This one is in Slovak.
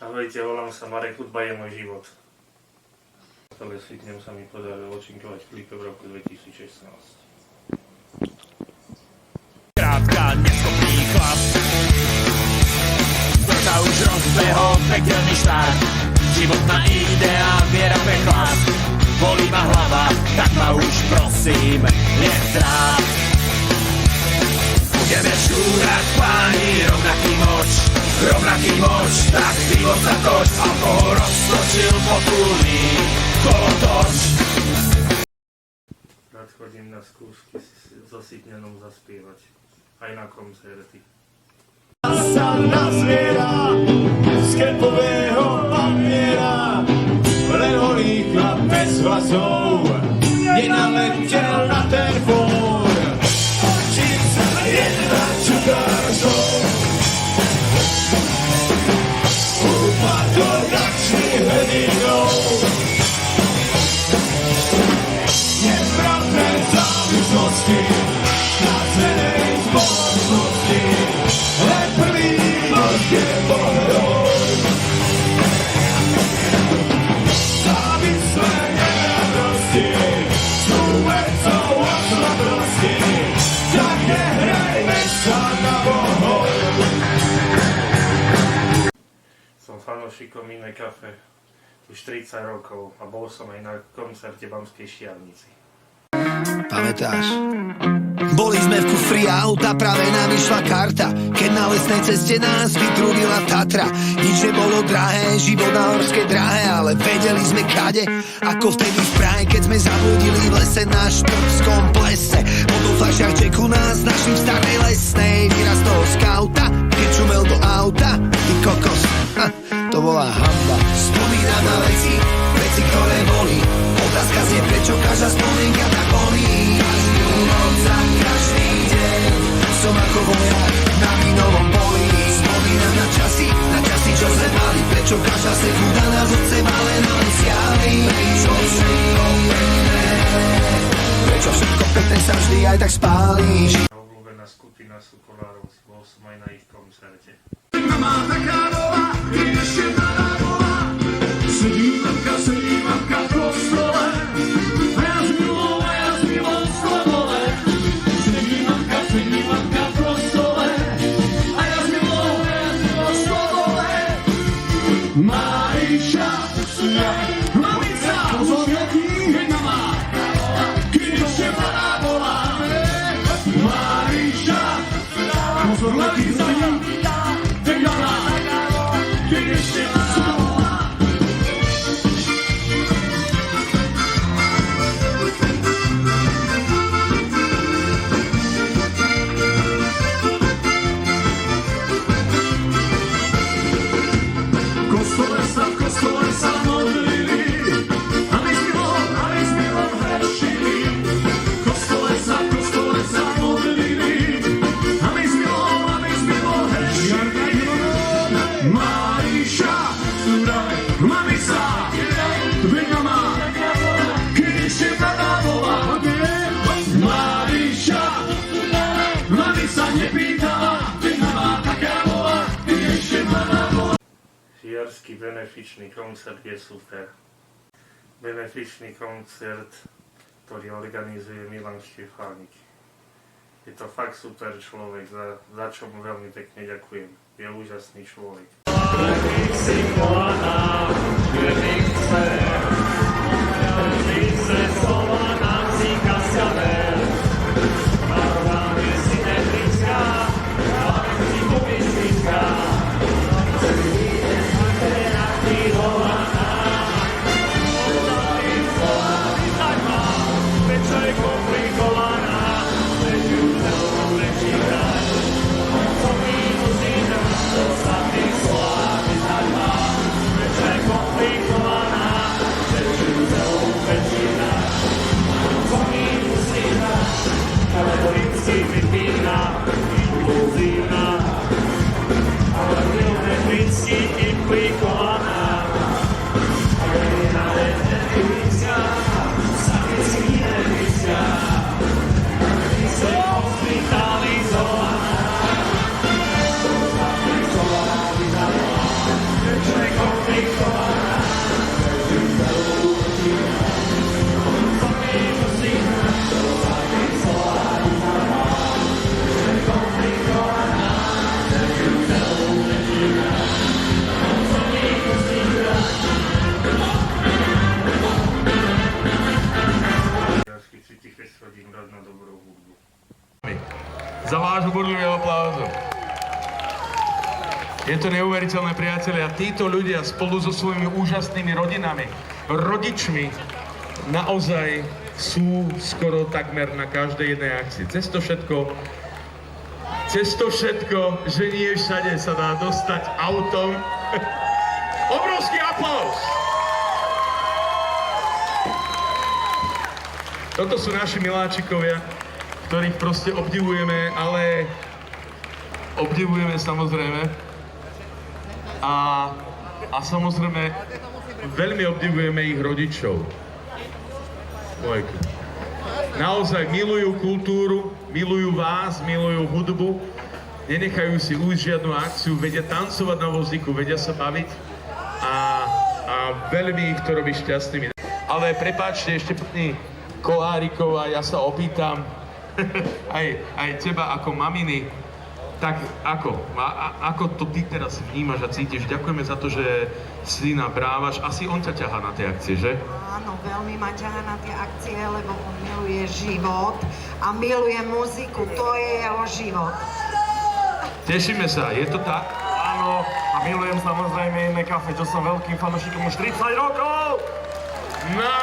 Ahojte, volám sa Marek, hudba je môj život. Ale Svitňom sa mi podarilo účinkovať v klipe v roku 2016. Krátka, neschopný chlap, sa už rozbehol pekelný štát. Životná idea, viera pre chlap. Bolí ma hlava, tak ma už prosím netráp. Budeme šúrať páni, rovnaký moč, tak život za toč, alkohol roztočil potulný kolotoč. Rád chodím na skúšky so Sitňanom zaspievať, aj na koncerty. Sa nazviera z kepového papiera, len holý chlap bez vlasov nenaletel na ten fór. Čím sa jedna čukářov upadol radších hrdinov. Nespravné závislosti na cenej spoločnosti, len prvý je pohľad. Závislé nenárosti sú vecou a slabosti, tak nehrajme sa na bohov. Som fanúšikom Iné kafe už 30 rokov a bol som aj na koncerte Banskej Štiavnici. Pamätáš? Boli sme v kufri auta, práve nám išla karta, keď na lesnej ceste nás vytrúbila Tatra. Nič nebolo drahé, život na horskej dráhe, ale vedeli sme kade, ako vtedy v Prahe, keď sme zabludili v lese na Štrbskom plese. Po fľašiach Jacku nás našli v starej lesnej, výraz toho skauta, keď čumel do auta, ty kokos, to bola hamba. Spomínam na veci, ktoré boli, otázka znie, prečo každá spomienka tak bolí. Každú noc a každý deň som ako vojak na minovom poli. Spomínam na časy, čo sme mali, prečo každá sekunda nás od seba len siali. Prečo všetko pekné sa vždy aj tak spáli. Obľúbená skupina sú Kolárovci, bol som aj na ich koncerte. Sedí mamka v kostole, a ja s milou v slobole. Sedí mamka v kostole, a ja s milou v slobole. Maríša, mamica, pozor, jaký hejna má, keď ešte mladá bola. Maríša, pozor, letí z ní, hejna má, keď ešte mladá bola. V kostole sa modlili, a my s milom hrešili. V kostole sa modlili, a my s milom hrešili. Maríša, mamica, veď má, keď ešte mladá bola. Maríša, mamica nepýtala, veď má taká bola, keď ešte mladá bola. Žiarský benefičný koncert je super. Benefičný koncert, ktorý organizuje Milan Štefánik. Je to fakt super človek, za čo mu veľmi pekne ďakujem. Je úžasný človek. Komplikovaná Je to neuveriteľné, priatelia. Títo ľudia spolu so svojimi úžasnými rodinami, rodičmi, naozaj sú skoro takmer na každej jednej akcii. Cez to všetko, že nie všade sa dá dostať autom. Obrovský aplauz! Toto sú naši miláčikovia, ktorých proste obdivujeme, ale obdivujeme samozrejme. A samozrejme veľmi obdivujeme ich rodičov. Naozaj milujú kultúru, milujú vás, milujú hudbu, nenechajú si ujsť žiadnu akciu, vedia tancovať na vozíku, vedia sa baviť a veľmi ich to robí šťastnými. Ale prepáčte, ešte pani Kolárikova, ja sa opýtam aj teba ako maminy, tak ako to ty teraz vnímaš a cítiš? Ďakujeme za to, že syna brávaš. Asi on ťa ťahá na tie akcie, že? Áno, veľmi ma ťahá na tie akcie, lebo on miluje život a miluje muziku. To je jeho život. Tešíme sa, je to tak? Áno, a milujem samozrejme Iné kafe, čo som veľkým fanúšikom už 30 rokov! No,